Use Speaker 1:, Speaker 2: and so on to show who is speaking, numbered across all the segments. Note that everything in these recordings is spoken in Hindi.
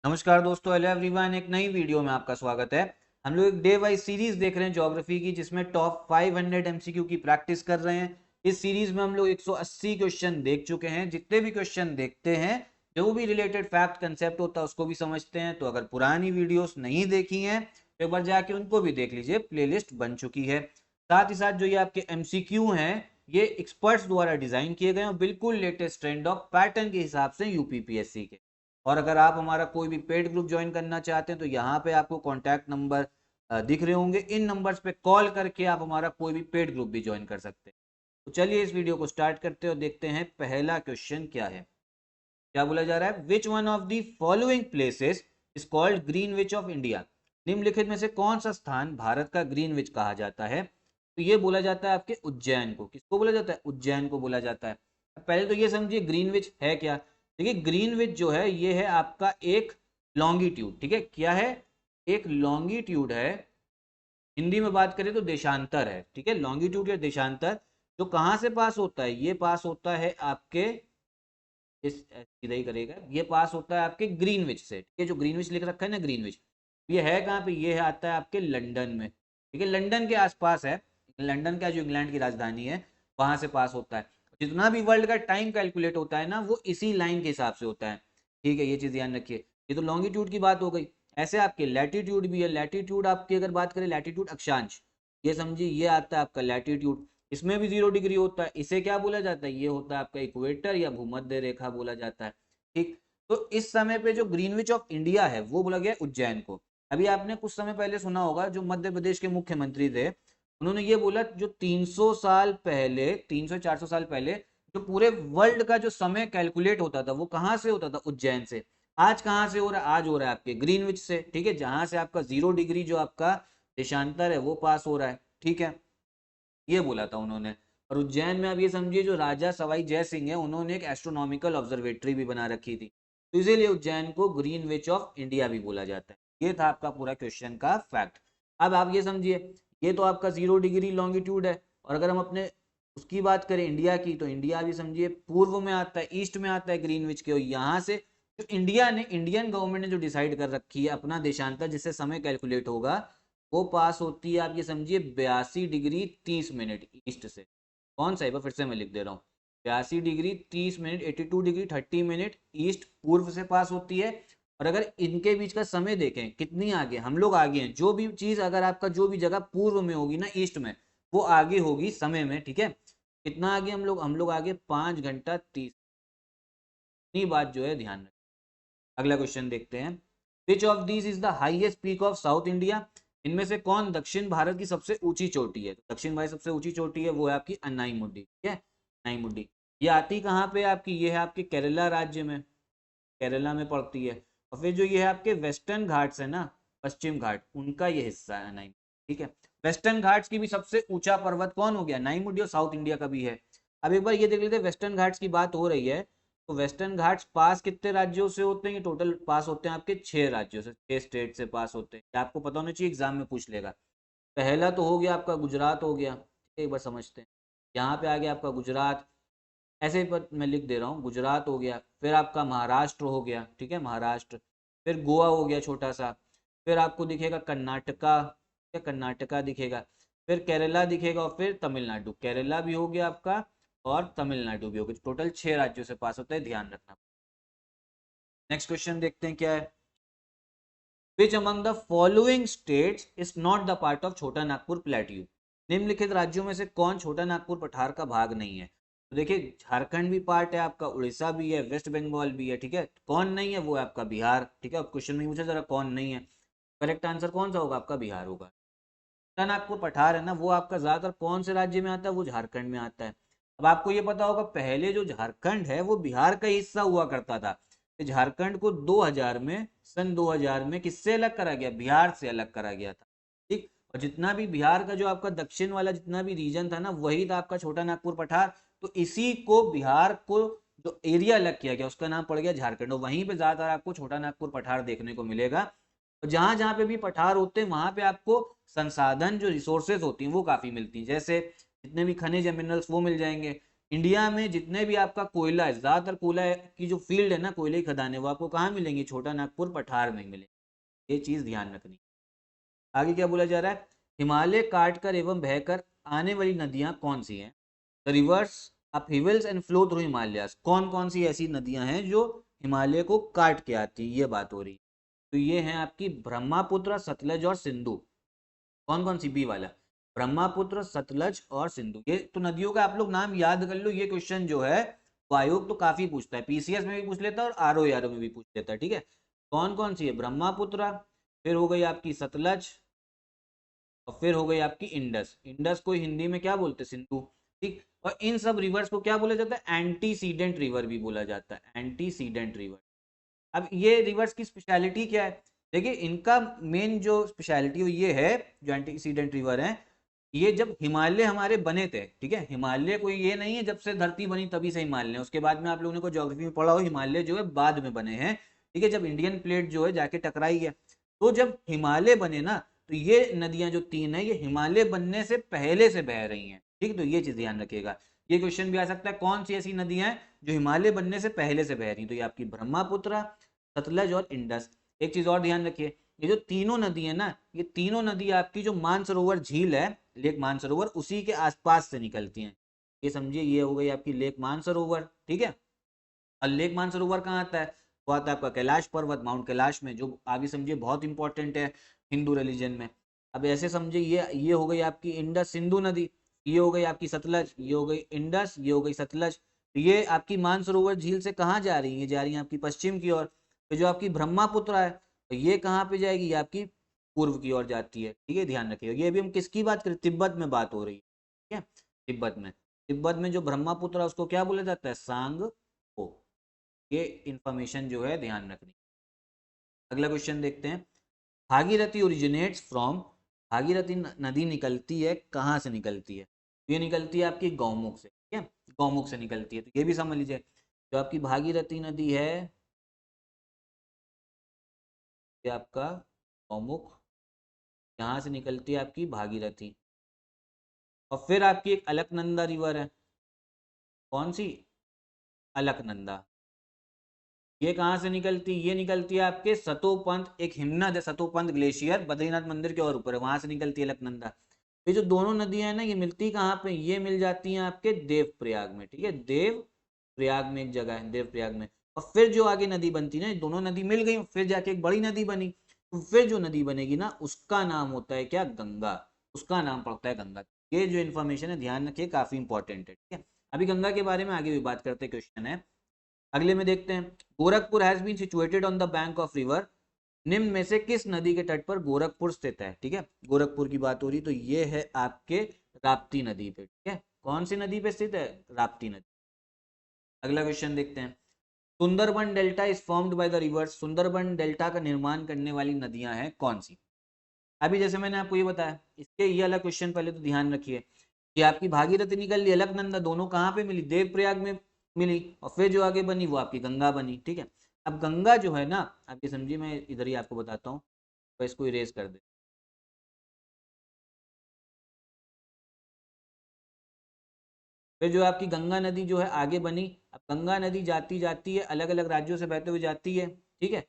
Speaker 1: नमस्कार दोस्तों, हेलो एवरीवन। एक नई वीडियो में आपका स्वागत है। हम लोग एक डे वाइज सीरीज देख रहे हैं ज्योग्राफी की, जिसमें टॉप 500 एमसीक्यू की प्रैक्टिस कर रहे हैं। इस सीरीज में हम लोग 180 क्वेश्चन देख चुके हैं। जितने भी क्वेश्चन देखते हैं, जो भी रिलेटेड फैक्ट कंसेप्ट होता है उसको भी समझते हैं। तो अगर पुरानी वीडियोस नहीं देखी हैं तो एक बार जाके उनको भी देख लीजिए, प्लेलिस्ट बन चुकी है। साथ ही साथ जो ये आपके एमसीक्यू हैं, ये एक्सपर्ट्स द्वारा डिजाइन किए गए हैं, बिल्कुल लेटेस्ट ट्रेंड ऑफ पैटर्न के हिसाब से यूपीपीएससी के। और अगर आप हमारा कोई भी पेड ग्रुप ज्वाइन करना चाहते हैं तो यहाँ पे आपको कॉन्टैक्ट नंबर दिख रहे होंगे। इन नंबर्स पे कॉल करके आप हमारा कोई भी पेड ग्रुप भी ज्वाइन कर सकते हैं। तो चलिए इस वीडियो को स्टार्ट करते हैं और देखते हैं पहला क्वेश्चन क्या है। क्या बोला जा रहा है? Which one of the following places is called Greenwich of India. निम्नलिखित में से कौन सा स्थान भारत का ग्रीनविच कहा जाता है? तो ये बोला जाता है आपके उज्जैन को। किसको बोला जाता है? उज्जैन को बोला जाता है। पहले तो ये समझिए ग्रीनविच है क्या। देखिए, ग्रीनविच जो है ये है आपका एक लॉन्गिट्यूड। ठीक है, क्या है? एक लॉन्गिट्यूड है। हिंदी में बात करें तो देशांतर है। ठीक है, लॉन्गिट्यूड या देशांतर जो कहाँ से पास होता है? ये पास होता है आपके इस सीधा ही करेगा, ये पास होता है आपके ग्रीनविच से। ठीक है, जो ग्रीनविच लिख रखा है ना, ग्रीनविच, ये है कहाँ पे? ये है आता है आपके लंदन में। ठीक है, लंदन के आसपास है। लंदन का जो इंग्लैंड की राजधानी है, वहां से पास होता है। जितना भी वर्ल्ड का टाइम कैलकुलेट होता है ना, वो इसी लाइन के हिसाब से होता है। ठीक है, ये चीज ध्यान रखिए। ये तो लॉन्गिट्यूड की बात हो गई। ऐसे आपके लैटिट्यूड भी है। लैटिट्यूड आपकी अगर बात करें, लैटिट्यूड अक्षांश, ये समझिए ये आता है आपका लैटिट्यूड। इसमें भी 0 डिग्री होता है। इसे क्या बोला जाता है? ये होता है आपका इक्वेटर या भूमध्य रेखा बोला जाता है। ठीक। तो इस समय पे जो ग्रीनविच ऑफ इंडिया है वो बोला गया उज्जैन को। अभी आपने कुछ समय पहले सुना होगा, जो मध्य प्रदेश के मुख्यमंत्री थे, उन्होंने ये बोला जो 300 साल पहले, 300 400 साल पहले जो पूरे वर्ल्ड का जो समय कैलकुलेट होता था वो कहाँ से होता था? उज्जैन से। आज कहाँ से हो रहा है? आज हो रहा है आपके ग्रीनविच से। ठीक है, जहां से आपका 0 डिग्री जो आपका देशांतर है वो पास हो रहा है। ठीक है, ये बोला था उन्होंने। और उज्जैन में आप ये समझिए, जो राजा सवाई जय सिंह है, उन्होंने एक एस्ट्रोनॉमिकल ऑब्जर्वेटरी भी बना रखी थी। तो इसीलिए उज्जैन को ग्रीनविच ऑफ इंडिया भी बोला जाता है। ये था आपका पूरा क्वेश्चन का फैक्ट। अब आप ये समझिए, ये तो आपका 0 डिग्री लॉन्गिट्यूड है। और अगर हम अपने उसकी बात करें इंडिया की, तो इंडिया भी समझिए पूर्व में आता है, ईस्ट में आता है ग्रीनविच के। और यहाँ से जो इंडिया ने, इंडियन गवर्नमेंट ने जो डिसाइड कर रखी है अपना देशांतर जिससे समय कैलकुलेट होगा, वो पास होती है आप ये समझिए 82 डिग्री 30 मिनट ईस्ट से। कौन सा है? फिर से मैं लिख दे रहा हूँ। 82 degree 30 minute, 82 degree 30 minute east पूर्व से पास होती है। और अगर इनके बीच का समय देखें कितनी आगे हम लोग आगे हैं, जो भी चीज अगर आपका जो भी जगह पूर्व में होगी ना, ईस्ट में, वो आगे होगी समय में। ठीक है, कितना आगे हम लोग आगे 5 घंटा 30। इतनी बात जो है ध्यान रखें। अगला क्वेश्चन देखते हैं। Which of these is the highest peak of south India. इनमें से कौन दक्षिण भारत की सबसे ऊंची चोटी है? तो दक्षिण भारत सबसे ऊंची चोटी है वो है आपकी अन्नाई मुड्डी। ठीक है, अन्नाई मुड्डी। ये आती कहाँ पे आपकी? ये है आपके केरला राज्य में, केरला में पड़ती है। और फिर जो ये है आपके वेस्टर्न घाट्स है ना, पश्चिम घाट, उनका ये हिस्सा है अन्नाई। ठीक है, वेस्टर्न घाट्स की भी सबसे ऊंचा पर्वत कौन हो गया? अन्नाई मुड्डी। और साउथ इंडिया का भी है। अब एक बार ये देख लेते हैं, वेस्टर्न घाट्स की बात हो रही है तो वेस्टर्न घाट्स पास कितने राज्यों से होते हैं? टोटल पास होते हैं आपके 6 राज्यों से, 6 स्टेट से पास होते हैं। ये आपको पता होना चाहिए, एग्जाम में पूछ लेगा। पहला तो हो गया आपका गुजरात हो गया। एक बार समझते हैं। यहाँ पे आ गया आपका गुजरात। ऐसे ही पर मैं लिख दे रहा हूँ, गुजरात हो गया। फिर आपका महाराष्ट्र हो गया। ठीक है, महाराष्ट्र। फिर गोवा हो गया छोटा सा। फिर आपको दिखेगा कर्नाटका, या कर्नाटका दिखेगा। फिर केरला दिखेगा और फिर तमिलनाडु। केरला भी हो गया आपका और तमिलनाडु भी हो गया। टोटल 6 राज्यों से पास होता है, ध्यान रखना। नेक्स्ट क्वेश्चन देखते हैं क्या है। Which among the following states is not the part of छोटा नागपुर प्लेट्यू। निम्नलिखित राज्यों में से कौन छोटा नागपुर पठार का भाग नहीं है? तो देखिए, झारखंड भी पार्ट है आपका, उड़ीसा भी है, वेस्ट बंगाल भी है। ठीक है, कौन नहीं है? वो है आपका बिहार। ठीक है, क्वेश्चन में पूछा जरा कौन नहीं है। करेक्ट आंसर कौन सा होगा? आपका बिहार होगा। छोटा नागपुर पठार है ना, वो आपका ज्यादातर कौन से राज्य में आता है? वो झारखंड में आता है। अब आपको ये पता होगा, पहले जो झारखंड है वो बिहार का हिस्सा हुआ करता था। झारखंड को 2000 में, सन 2000 में किससे अलग करा गया? बिहार से अलग करा गया था। ठीक। और जितना भी बिहार का जो आपका दक्षिण वाला जितना भी रीजन था ना, वही था आपका छोटा नागपुर पठार। तो इसी को, बिहार को जो एरिया अलग किया गया, उसका नाम पड़ गया झारखंड। और वहीं पे ज्यादातर आपको छोटा नागपुर पठार देखने को मिलेगा। और जहां जहां पे भी पठार होते हैं वहां पे आपको संसाधन, जो रिसोर्सेज होती हैं वो काफी मिलती हैं। जैसे जितने भी खनिज या मिनरल्स वो मिल जाएंगे। इंडिया में जितने भी आपका कोयला है, ज्यादातर कोयला की जो फील्ड है ना, कोयले की खदानें, वो आपको कहाँ मिलेंगी? छोटा नागपुर, पठार में मिलेंगे। ये चीज ध्यान रखनी। आगे क्या बोला जा रहा है? हिमालय काट कर एवं बहकर आने वाली नदियां कौन सी हैं? The rivers upheavals and flow through Himalayas. कौन कौन सी ऐसी नदियां हैं जो हिमालय को काट के आती हैं? ये बात हो रही है। तो ये है आपकी ब्रह्मपुत्र, सतलज और सिंधु। कौन कौन सी? बी वाला, ब्रह्मपुत्र, सतलज और सिंधु। ये तो नदियों का आप लोग नाम याद कर लो। ये क्वेश्चन जो है वो आयोग तो काफी पूछता है, पीसीएस में भी पूछ लेता है और आरओ में भी पूछ लेता है। ठीक है, कौन कौन सी है? ब्रह्मपुत्र, फिर हो गई आपकी सतलज, और फिर हो गई आपकी इंडस। इंडस को हिंदी में क्या बोलते हैं? सिंधु। ठीक, और इन सब रिवर्स को क्या बोला जाता है? एंटीसीडेंट रिवर भी बोला जाता है, एंटीसीडेंट रिवर। अब ये रिवर्स की स्पेशलिटी क्या है? देखिए, इनका मेन जो स्पेशलिटी ये है, जो एंटीसीडेंट रिवर है, ये जब हिमालय हमारे बने थे, ठीक है, हिमालय कोई ये नहीं है जब से धरती बनी तभी से हिमालय है। उसके बाद में आप लोगों ने को ज्योग्राफी में पढ़ा हो, हिमालय जो है बाद में बने हैं। ठीक है, जब इंडियन प्लेट जो है जाके टकराई है, तो जब हिमालय बने ना, तो ये नदियां जो तीन है, ये हिमालय बनने से पहले से बह रही हैं। ठीक, तो ये चीज ध्यान रखिएगा। ये क्वेश्चन भी आ सकता है, कौन सी ऐसी नदियां हैं जो हिमालय बनने से पहले से बह रही? तो ये आपकी ब्रह्मपुत्र, सतलज और इंडस। एक चीज और ध्यान रखिए, ये जो तीनों नदी है ना, ये तीनों नदी आपकी जो मानसरोवर झील है, लेक मानसरोवर, उसी के आसपास से निकलती हैं। ये समझिए, ये हो गई आपकी लेक मानसरोवर। ठीक है, और लेक मानसरोवर कहाँ आता है? वो आता है आपका कैलाश पर्वत, माउंट कैलाश में, जो आगे समझिए बहुत इंपॉर्टेंट है हिंदू रिलीजन में। अब ऐसे समझिए, ये हो गई आपकी इंडस सिंधु नदी, ये हो गई आपकी सतलज, ये हो गई इंडस, ये हो गई सतलज। तो ये आपकी मानसरोवर झील से कहाँ जा रही है? ये जा रही है आपकी पश्चिम की ओर। तो जो आपकी ब्रह्मपुत्र है, तो ये कहाँ पे जाएगी? ये आपकी पूर्व की ओर जाती है। ठीक है, ध्यान रखिएगा। ये भी हम किसकी बात करें? तिब्बत में बात हो रही है। ठीक है, तिब्बत में जो ब्रह्मपुत्र है उसको क्या बोला जाता है? सांग हो। ये इंफॉर्मेशन जो है ध्यान रखनी। अगला क्वेश्चन देखते हैं। भागीरथी ओरिजिनेट्स फ्रॉम, भागीरथी नदी निकलती है कहाँ से? निकलती है, ये निकलती है आपकी गौमुख से। ठीक है, गौमुख से निकलती है। तो ये भी समझ लीजिए, जो आपकी भागीरथी नदी है, ये आपका गौमुख, यहाँ से निकलती है आपकी भागीरथी। और फिर आपकी एक अलकनंदा रिवर है। कौन सी? अलकनंदा। ये कहाँ से निकलती? ये निकलती है आपके सतोपंथ, एक हिमनद है, सतोपंथ ग्लेशियर, बद्रीनाथ मंदिर के और ऊपर है, वहां से निकलती है अलकनंदा। ये जो दोनों नदियां हैं ना, ये मिलती कहाँ पे? ये मिल जाती हैं आपके देव प्रयाग में। ठीक है, देव प्रयाग में एक जगह है, देव प्रयाग में। और फिर जो आगे नदी बनती है ना, दोनों नदी मिल गई, फिर जाके एक बड़ी नदी बनी। तो फिर जो नदी बनेगी ना, उसका नाम होता है क्या? गंगा। उसका नाम पड़ता है गंगा। ये जो इन्फॉर्मेशन है ध्यान रखिए, काफी इंपॉर्टेंट है। ठीक है, अभी गंगा के बारे में आगे भी बात करते हैं, क्वेश्चन है अगले में देखते हैं। Gorakhpur has been situated on the bank of river, निम्न में से किस नदी के तट पर गोरखपुर स्थित है? ठीक है, गोरखपुर की बात हो रही, तो ये है आपके राप्ती नदी पे। ठीक है, कौन सी नदी पे स्थित है? राप्ती नदी। अगला क्वेश्चन देखते हैं। Sundarban delta is formed by the reverse, Sundarban delta का निर्माण करने वाली नदियां हैं कौन सी? अभी जैसे मैंने आपको ये बताया, इसके ये अलग क्वेश्चन पहले तो ध्यान रखिए कि आपकी भागीरथी निकल ली, अलकनंदा, दोनों कहाँ पे मिली? देवप्रयाग में मिली। और फिर जो आगे बनी वो आपकी गंगा बनी। ठीक है, अब गंगा जो है ना, आप ये समझिए, मैं इधर ही आपको बताता हूँ, तो इसको इरेज कर दे। फिर जो आपकी गंगा नदी जो है आगे बनी। अब गंगा नदी जाती जाती है, अलग अलग राज्यों से बहते हुए जाती है। ठीक है,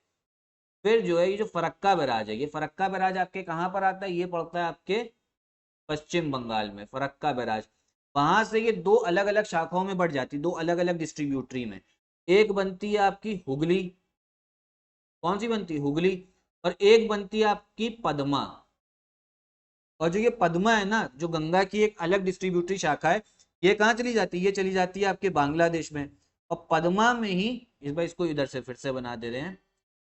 Speaker 1: फिर जो है ये जो फरक्का बैराज है, ये फरक्का बैराज आपके कहाँ पर आता है? ये पड़ता है आपके पश्चिम बंगाल में, फरक्का बैराज। वहां से ये दो अलग अलग शाखाओं में बढ़ जाती है, दो अलग अलग डिस्ट्रीब्यूटरी में। एक बनती है आपकी हुगली, कौन सी बनती है? हुगली। और एक बनती है आपकी पद्मा। और जो ये पद्मा है ना, जो गंगा की एक अलग डिस्ट्रीब्यूटरी शाखा है, ये कहाँ चली जाती है? ये चली जाती है आपके बांग्लादेश में। और पद्मा में ही, इस बार इसको इधर से फिर से बना दे रहे हैं,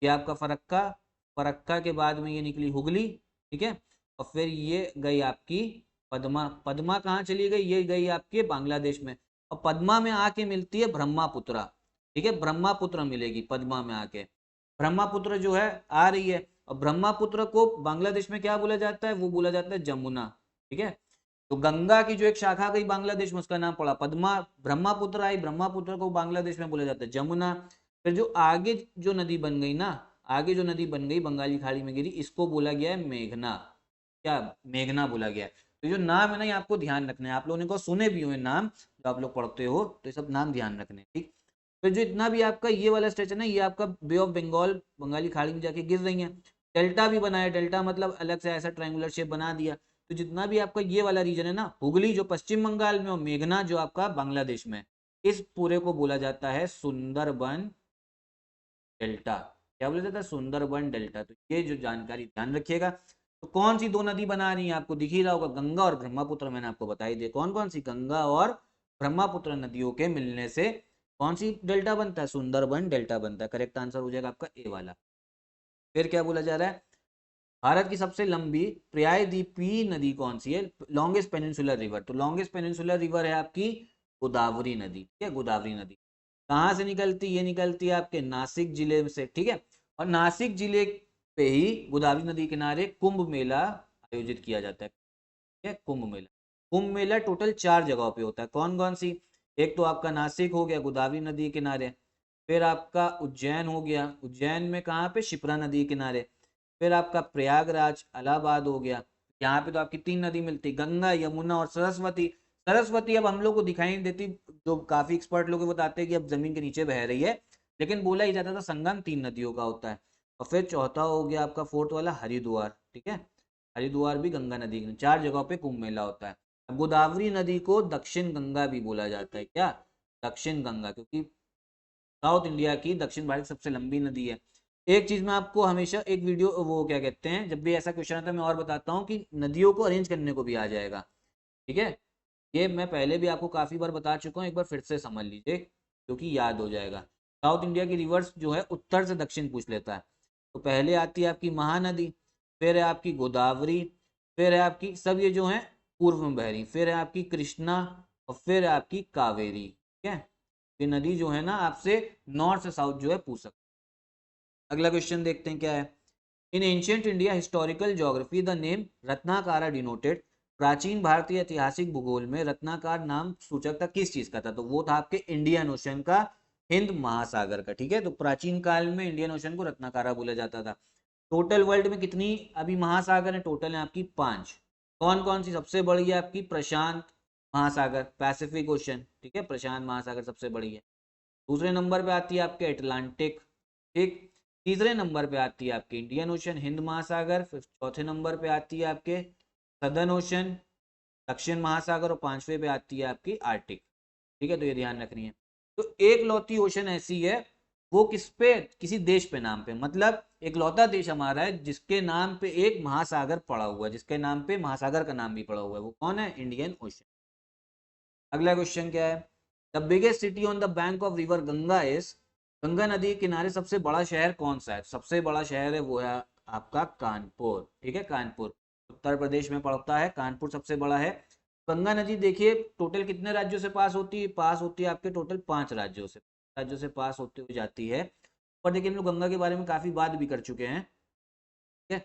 Speaker 1: ये आपका फरक्का, फरक्का के बाद में ये निकली हुगली। ठीक है, और फिर ये गई आपकी पद्मा, पद्मा कहाँ चली गई? ये गई आपके बांग्लादेश में। और पद्मा में आके मिलती है ब्रह्मपुत्र। ठीक है, ब्रह्मपुत्र मिलेगी पद्मा में आके। ब्रह्मपुत्र जो है आ रही है, और ब्रह्मपुत्र को बांग्लादेश में क्या बोला जाता है? वो बोला जाता है जमुना। ठीक है, तो गंगा की जो एक शाखा गई बांग्लादेश में, उसका नाम पड़ा पद्मा। ब्रह्मपुत्र आई, ब्रह्मपुत्र को बांग्लादेश में बोला जाता है जमुना। फिर जो आगे जो नदी बन गई ना, आगे जो नदी बन गई बंगाली खाड़ी में गिरी, इसको बोला गया है मेघना। क्या? मेघना बोला गया है। तो जो नाम है ना ये आपको ध्यान रखना है, आप लोगों ने को सुने भी हुए नाम जो आप लोग पढ़ते हो, तो ये सब नाम ध्यान रखने हैं, ठीक। तो जो इतना भी आपका ये वाला स्ट्रेच है ना, ये आपका बे ऑफ बंगाल, बंगाली खाड़ी में जाके गिर रही है। डेल्टा भी बनाया, डेल्टा मतलब अलग से ऐसा ट्रायंगुलर शेप बना दिया। तो जितना भी आपका ये वाला रीजन है ना, हुगली जो पश्चिम बंगाल में और मेघना जो आपका बांग्लादेश में, इस पूरे को बोला जाता है सुंदरबन डेल्टा। क्या बोला जाता है? सुंदरबन डेल्टा। तो ये जो जानकारी ध्यान रखिएगा। तो कौन सी दो नदी बना रही है आपको दिख ही रहा होगा, गंगा और ब्रह्मपुत्र, मैंने आपको बताई दिया कौन कौन सी, गंगा और ब्रह्मपुत्र नदियों के मिलने से कौन सी डेल्टा बनता है, सुंदरबन डेल्टा बनता है। करेक्ट आंसर हो जाएगा आपका ए वाला। फिर क्या बोला जा रहा है, भारत की सबसे लंबी प्रायद्वीपीय नदी कौन सी है, लॉन्गेस्ट पेनिनसुलर रिवर। तो लॉन्गेस्ट पेनिनसुलर रिवर है आपकी गोदावरी नदी, ठीक है, गोदावरी नदी। कहाँ से निकलती, ये निकलती है आपके नासिक जिले से, ठीक है। और नासिक जिले पे ही गोदावरी नदी किनारे कुंभ मेला आयोजित किया जाता है, ठीक है, कुंभ मेला। कुंभ मेला टोटल 4 जगहों पे होता है, कौन कौन सी, एक तो आपका नासिक हो गया गोदावरी नदी किनारे, फिर आपका उज्जैन हो गया, उज्जैन में कहाँ पे, शिप्रा नदी किनारे, फिर आपका प्रयागराज इलाहाबाद हो गया। यहाँ पे तो आपकी 3 नदी मिलती, गंगा यमुना और सरस्वती। सरस्वती अब हम लोग को दिखाई नहीं देती, जो काफी एक्सपर्ट लोग बताते हैं कि अब जमीन के नीचे बह रही है, लेकिन बोला ही जाता था संगम 3 नदियों का होता है। और फिर चौथा हो गया आपका फोर्थ वाला हरिद्वार, ठीक है, हरिद्वार भी गंगा नदी के 4 जगहों पे कुंभ मेला होता है। अब गोदावरी नदी को दक्षिण गंगा भी बोला जाता है, क्या, दक्षिण गंगा, क्योंकि साउथ इंडिया की दक्षिण भारत की सबसे लंबी नदी है। एक चीज मैं आपको हमेशा एक वीडियो, वो क्या कहते हैं, जब भी ऐसा क्वेश्चन आता है मैं और बताता हूँ कि नदियों को अरेंज करने को भी आ जाएगा, ठीक है। ये मैं पहले भी आपको काफी बार बता चुका हूँ, एक बार फिर से समझ लीजिए क्योंकि याद हो जाएगा। साउथ इंडिया की रिवर्स जो है उत्तर से दक्षिण पूछ लेता है। तो पहले आती है आपकी महानदी, फिर है आपकी गोदावरी, फिर है आपकी, सब ये जो है पूर्व में बह रही, फिर है आपकी कृष्णा, और फिर है आपकी कावेरी, ठीक है। ये नदी जो है ना आपसे नॉर्थ से साउथ जो है पूछ सकते। अगला क्वेश्चन देखते हैं क्या है। In ancient India historical geography the name Ratnakara denoted, प्राचीन भारतीय ऐतिहासिक भूगोल में रत्नाकार नाम सूचक था किस चीज का था, तो वो था आपके इंडियन ओशन का, हिंद महासागर का, ठीक है। तो प्राचीन काल में इंडियन ओशन को रत्नाकारा बोला जाता था। टोटल वर्ल्ड में कितनी अभी महासागर है, टोटल है आपकी 5। कौन कौन सी, सबसे बड़ी है आपकी प्रशांत महासागर, पैसिफिक ओशन, ठीक है, प्रशांत महासागर सबसे बड़ी है। दूसरे नंबर पे आती है आपके अटलांटिक, ठीक। तीसरे नंबर पे आती है आपकी इंडियन ओशन, हिंद महासागर। फिर चौथे नंबर पे आती है आपके सदर्न ओशन, दक्षिण महासागर। और पांचवे पे आती है आपकी आर्टिक, ठीक है। तो ये ध्यान रखनी है। तो एक लौती ओशन ऐसी है, वो किस पे, किसी देश पे नाम पे, मतलब एक लौता देश हमारा है जिसके नाम पे एक महासागर पड़ा हुआ है, जिसके नाम पे महासागर का नाम भी पड़ा हुआ है, वो कौन है, इंडियन ओशन। अगला क्वेश्चन क्या है, the biggest city on the bank of river Ganga is, Ganga नदी के किनारे सबसे बड़ा शहर कौन सा है, सबसे बड़ा शहर है वो है आपका कानपुर, ठीक है, कानपुर उत्तर प्रदेश में पड़ता है, कानपुर सबसे बड़ा है। गंगा नदी देखिए टोटल कितने राज्यों से पास होती है, पास होती है आपके टोटल 5 राज्यों से पास होते हुए जाती है। पर देखिए हम लोग गंगा के बारे में काफी बात भी कर चुके हैं, ठीक है,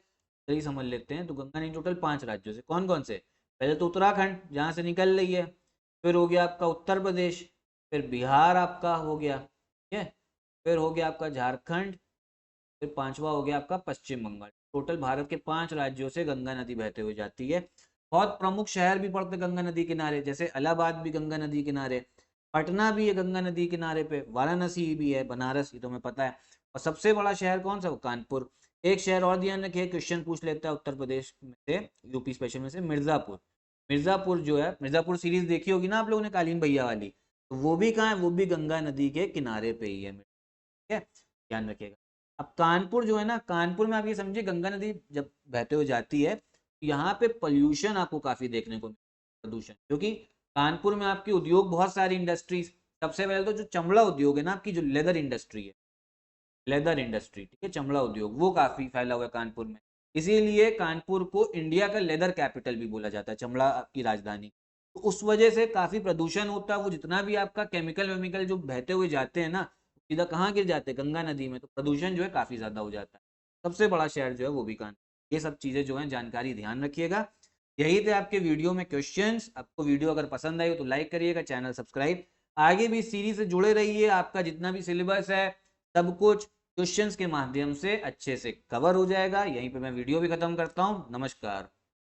Speaker 1: सही समझ लेते हैं। तो गंगा नदी टोटल 5 राज्यों से, कौन कौन से, पहले तो उत्तराखंड जहाँ से निकल रही है, फिर हो गया आपका उत्तर प्रदेश, फिर बिहार आपका हो गया, ठीक है, फिर हो गया आपका झारखंड, फिर पांचवा हो गया आपका पश्चिम बंगाल। टोटल भारत के 5 राज्यों से गंगा नदी बहते हुए जाती है। बहुत प्रमुख शहर भी पड़ते गंगा नदी किनारे, जैसे इलाहाबाद भी गंगा नदी किनारे, पटना भी है गंगा नदी किनारे पे, वाराणसी भी है, बनारस, ये तो मैं पता है। और सबसे बड़ा शहर कौन सा, वो कानपुर। एक शहर और ध्यान रखिए, क्वेश्चन पूछ लेता है उत्तर प्रदेश में से, यूपी स्पेशल में से, मिर्जापुर। मिर्जापुर जो है, मिर्जापुर सीरीज देखी होगी ना आप लोगों ने, कालीन भैया वाली, तो वो भी कहाँ है, वो भी गंगा नदी के किनारे पे ही है, ठीक है, ध्यान रखिएगा। अब कानपुर जो है ना, कानपुर में आप ये समझिए गंगा नदी जब बहते हुए जाती है तो यहाँ पे पोल्यूशन आपको काफी देखने को मिलता है, प्रदूषण, क्योंकि कानपुर में आपकी उद्योग, बहुत सारी इंडस्ट्रीज, सबसे पहले तो जो चमड़ा उद्योग है ना आपकी, जो लेदर इंडस्ट्री है, लेदर इंडस्ट्री, ठीक है, चमड़ा उद्योग, वो काफी फैला हुआ है कानपुर में। इसीलिए कानपुर को इंडिया का लेदर कैपिटल भी बोला जाता है, चमड़ा की राजधानी। तो उस वजह से काफी प्रदूषण होता है, वो जितना भी आपका केमिकल वेमिकल जो बहते हुए जाते हैं ना, सीधा कहाँ गिर जाते हैं, गंगा नदी में, तो प्रदूषण जो है काफी ज्यादा हो जाता है। सबसे बड़ा शहर जो है वो भी कानपुर। ये सब चीजें जो है जानकारी ध्यान रखिएगा। यही थे आपके वीडियो में क्वेश्चंस। आपको वीडियो अगर पसंद आई हो तो लाइक करिएगा, चैनल सब्सक्राइब। आगे भी सीरीज से जुड़े रहिए, आपका जितना भी सिलेबस है सब कुछ क्वेश्चंस के माध्यम से अच्छे से कवर हो जाएगा। यहीं पे मैं वीडियो भी खत्म करता हूँ। नमस्कार।